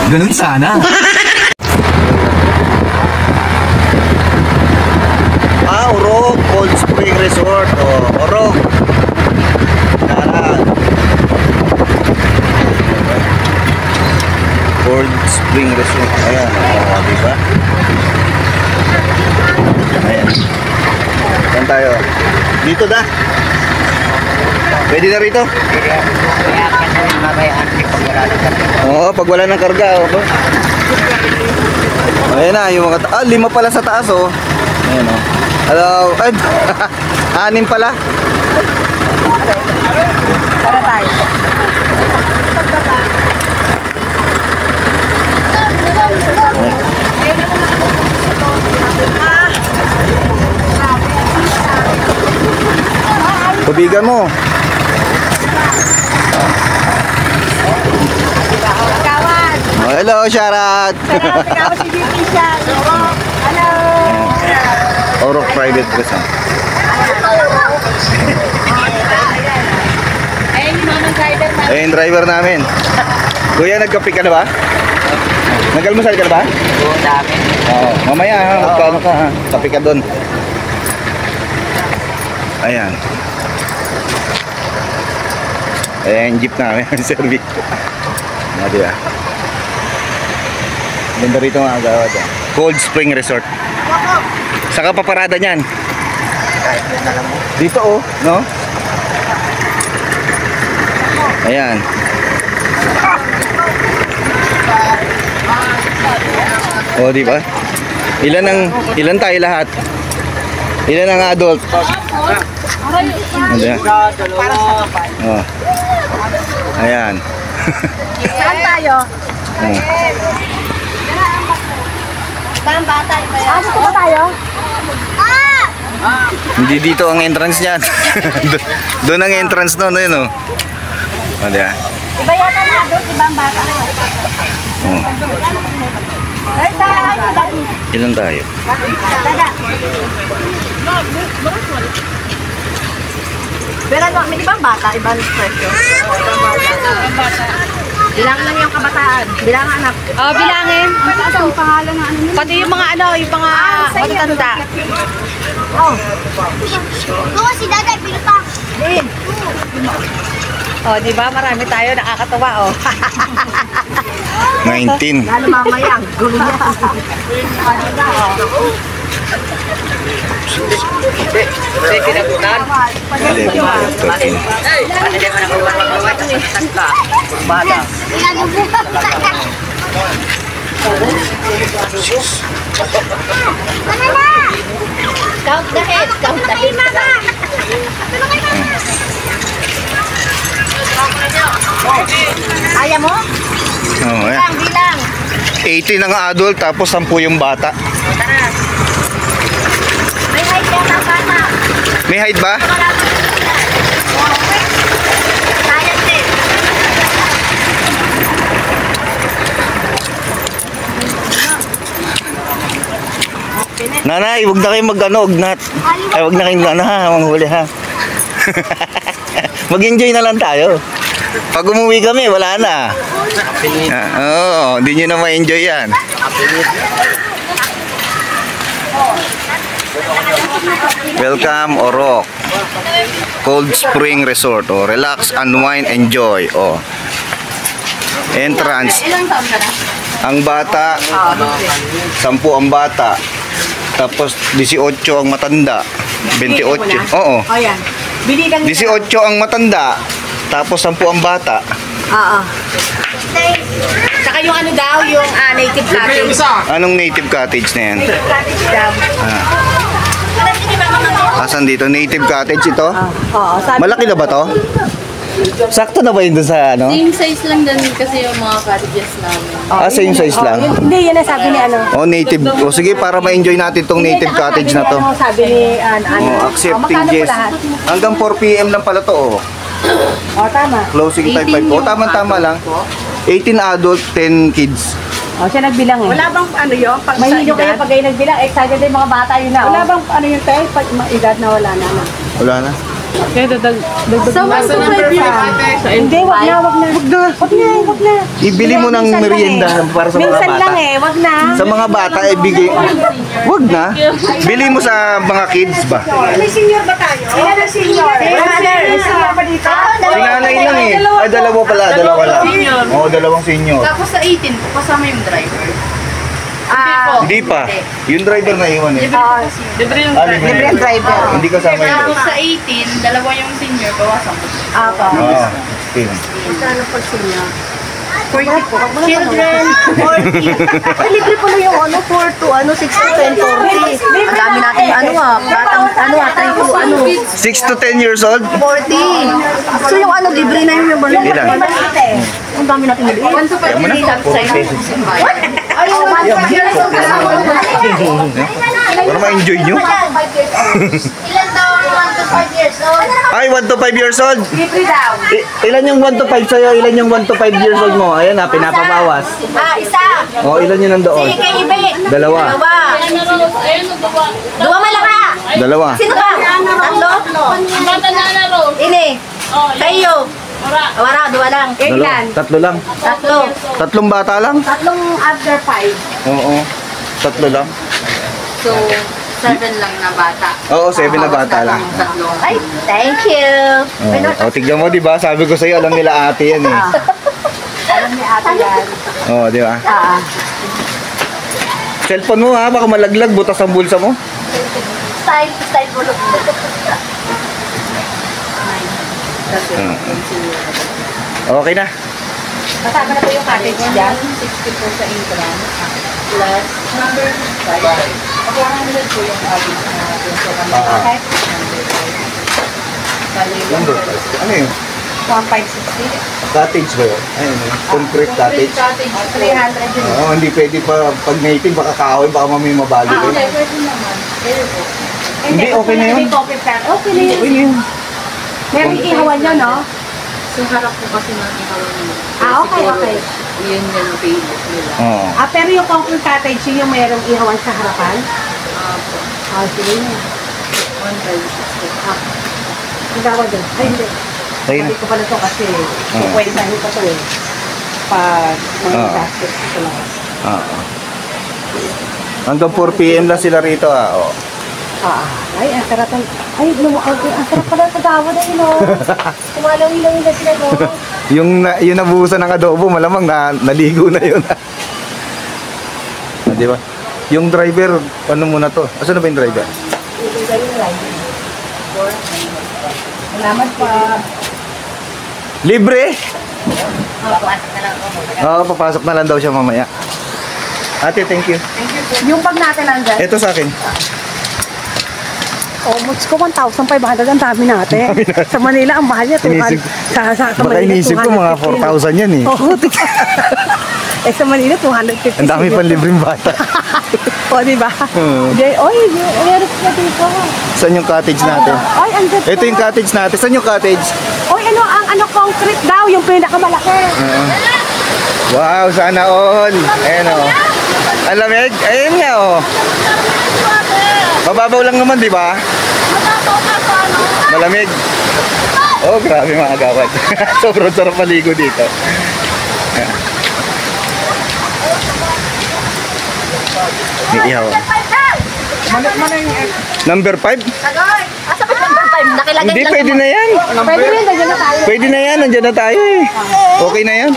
Ganun sana. Orok, Cold Spring Resort. Orok. Darat. Cold Spring Resort. Ayan, diba? Ayan. Saan tayo? Dito na. Pwede na rito? Oo, pag wala ng karga. Ayan na, yung mga... 5 pala sa taas, oh. Ayan, oh. Hello. Ay, 6 pala. Para tayo. Pabigan mo. Kawan. Oh, hello, Sharat. Kawan si Beauty siya. Hello. Orok Private Resort. Ayun yung mga driver na. Ayun, driver namin. Kuya, nagkape ka na ba? Nag-almusal ka na ba? Oo, dami. Oo. Mamaya, ha? Magkano ka, ha? Kape ka doon. Ayan. Ayan, jeep namin. Service. Madi ba? Ganda rito mga agawad. Cold Spring Resort. Saka paparada niyan. Dito, oh. No? Ayan. Oh, di ba? Ilan tayo lahat? Ilan ang adult? Ayan. Oh. Ayan. Saan tayo? Saan ba tayo? Dito ba tayo? Hindi dito ang entrance niyan. Doon ang entrance no, yun, oh. Oh, di ba? Iba yata na doon, ibang bata. Oh. Ay, tayo. Ilan tayo? Pero ano, may ibang bata, ibang presyo. Bilangan lang yung kabataan. Bilangan anak. Oh, bilangin. Ang pangalan ng ano nila? Pati yung mga ano, yung mga matatanda. Oh. Oo, si Daday, pinapa. Din. Oh, di ba? Marami tayo, nakakatuwa, oh. 19. Lalo mamaya, ang gulo niya. Kasi pinagutan. 11, 13. Ano din mo nagawag ka? Bata. Count the heads, count the heads. Kaya mo? Oh, ayan. Bilang. 18 ang adult tapos 10 yung bata. Tara. May height ka na sana. May height ba? Sayang din. Nanay, huwag na kayo ugnat. Ay, huwag na kayong manghuli ha. Mag-enjoy na lang tayo. Pag umuwi kami, wala na. Oo, hindi nyo na ma-enjoy yan. Welcome, Orok. Cold Spring Resort. Oh, relax, unwind, enjoy. Oh. Entrance. Ang bata, 10 ang bata. Tapos 18 ang matanda. 28. Oo. O yan. Bili kang 18 ang matanda. Tapos 10 ang bata. Oo. Saka yung ano daw, yung native cottage. Anong native cottage na yan? Cottage daw. Asan dito? Native cottage ito? Oo. Sabi Malaki na ba to? Sakto na ba yun dun sa ano? Same size lang din kasi yung mga cottages namin. Same size lang. Hindi, yun ang sabi ni ano. Oh, native. O sige, para ma-enjoy natin tong native cottage na to. Sabi ni ano. Accepting magkano po guests. lahat? Hanggang 4 PM lang pala to. Oh. O, tama. Closing time 5. O, tama lang. 18 adult, 10 kids. O, siya nagbilang eh. Wala bang ano yun? Pag Mahilo kayo pag kayo nagbilang. Excited yung mga bata yun na. Wala bang ano yung tayo? Pag edad na wala na. Wala na. Kaya dagdag So, 125 yun. Hindi, wag na. Ibili mo ng merienda para sa mga Minsan lang bata. eh, wag na. Sa mga bata, ibigay. Wag na. Bili mo sa mga kids ba? May senior ba tayo? Ilan ang senior? May senior ba dito? Sinanay lang eh. Ay, dalawa pala. Dalawa lang. Oo, dalawang senior. Tapos sa 18 po, kasama yung driver. Hindi pa. Yung driver na iwan eh. Libre yung Libre Libre ang driver. Hindi kasama yun. Tapos sa 18, dalawa yung senior, bawasan ko. Ako. Oo. Okay. Magkano pag senior? 40 po. Children, 40. Ay, libre pala yung 4 to 6 to 10, 40. Ang dami natin batang 3 to 6 to 10 years old? 40. So yung libre na yung balik. Ilan? Ang dami natin libre. 1 to 5 Kaya mo na. lang sa'yo. Para ma-enjoy nyo. Ilan daw ang 1 to 5 years old? Ay, 1 to 5 years old. Libre daw. Ilan yung 1 to 5 sa'yo? Ilan yung 1 to 5 years old mo? Ayan na, pinapabawas. Isa. O, ilan yun nandoon? Sige, kay Ibe. Dalawa. Dua malaka. Dalawa. Sino ka? Tatlo? Ini. Kayo. Wala, dua lang. Dalawa. Tatlo lang. Tatlo. Tatlong bata lang? Tatlong after 5. Oo. Tatlo lang. So, 7 lang na bata. Oo, 7 na bata lang. Ay, thank you. O, tignan mo, di ba? Sabi ko sa'yo, alam nila ate yan eh. Alam ni ate yan. Oo, di ba? Ah. Cellphone mo ha, baka malaglag, butas ang bulsa mo. Style bulok. Okay na. Kasama na po yung cottage dyan. 60 po sa entrance. Plus, number 5. Ako 100 po yung average natin. So, Okay. Number 5. Ano yun? 1,560. Cottage ba yun? Ayun, concrete cottage. 300 yun. Oo, hindi pwede pa pag native, baka kahoy, baka mamay mabali. Okay, pwede naman. Pwede po. Hindi, okay na yun. May coffee plant. Okay na yun. Okay na yun. Meron ihawan yun, no? So, harap po kasi natin hawan nila. Okay, okay. Yun yung favorite nila. Oo. Pero yung concrete cottage yun yung merong ihawan sa harapan? Po. Sige na. 1,560. Ang tawag doon. Ay, hindi. Ayun. Sabi ko pala ito kasi kwentahin ko ito eh. Pag mga gastos ko lang. Oo. Hanggang 4 PM lang sila rito ah. Oo. Ay, ang sarap ang... Ay, ang sarap pala sa dawa na yun, oh. Kumalaw-ilaw na sila, no? Yung nabuhusan ng adobo, malamang naligo na yun. Di ba? Yung driver, ano muna to? Asan na ba yung driver? Salamat pa. Libre? Oo, papasok na lang daw siya mamaya. Ate, thank you. Yung bag natin nandyan. Ito sa akin. Oh, muts ko 1,500 ang dami natin. Sa Manila, ang mahal niya. Inisip- Sa Baka Manila, inisip ko mga 4,000 yan eh. Oo. Sa Manila, 250. Ang dami pang libreng bata. O, di ba? Oy, meron na dito. Saan yung cottage natin? Ay, ang ganda. Ito yung cottage natin. Saan yung cottage? Oy, concrete daw, yung pinakamalaki. Wow, sana all. Ayan o. Ang lamig? Ayun nga o. Mababaw lang naman, di ba? Malamig. Oh, grabe mga agawad. Sobrang sarap maligo dito. Iihaw. Number 5? Agoy, asa pa number 5? Nakilagay Hindi, lang pwede na yan. Pwede rin, nandiyan na tayo. Pwede na yan, nandiyan na tayo eh. Okay na yan.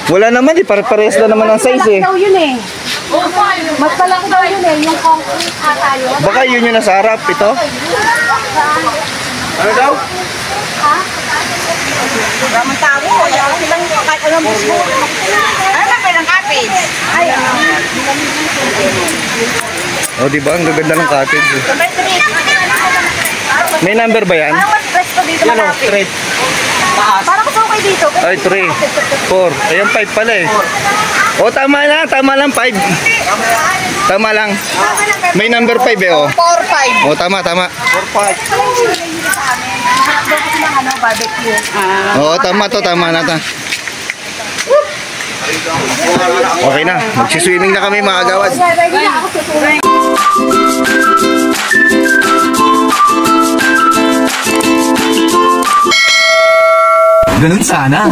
Wala naman eh, pare-parehas na naman ang size eh. Malaki daw yun eh. Mas malaki daw yun eh, yung concrete ata yun. Baka yun yung nasa harap, ito? Ano daw? Ramang tao, wala silang kahit anong gusto. Ano ba ng cottage? Ay, Oh, di ba? Ang gaganda ng cottage eh. May number ba yan? parang mas presko dito Yan o, malapit. straight. Parang mas okay dito. Ay, 3, 4. Ayan, 5 pala eh. Oh, tama lang, 5. Tama lang. May number 5 eh, oh. 4-5. Oh, tama. 4-5. Barbecue. Oo, tama to, tama na ta. Okay na, magsiswimming na kami mga agawad. Ready na ako susunod. Ganun sana.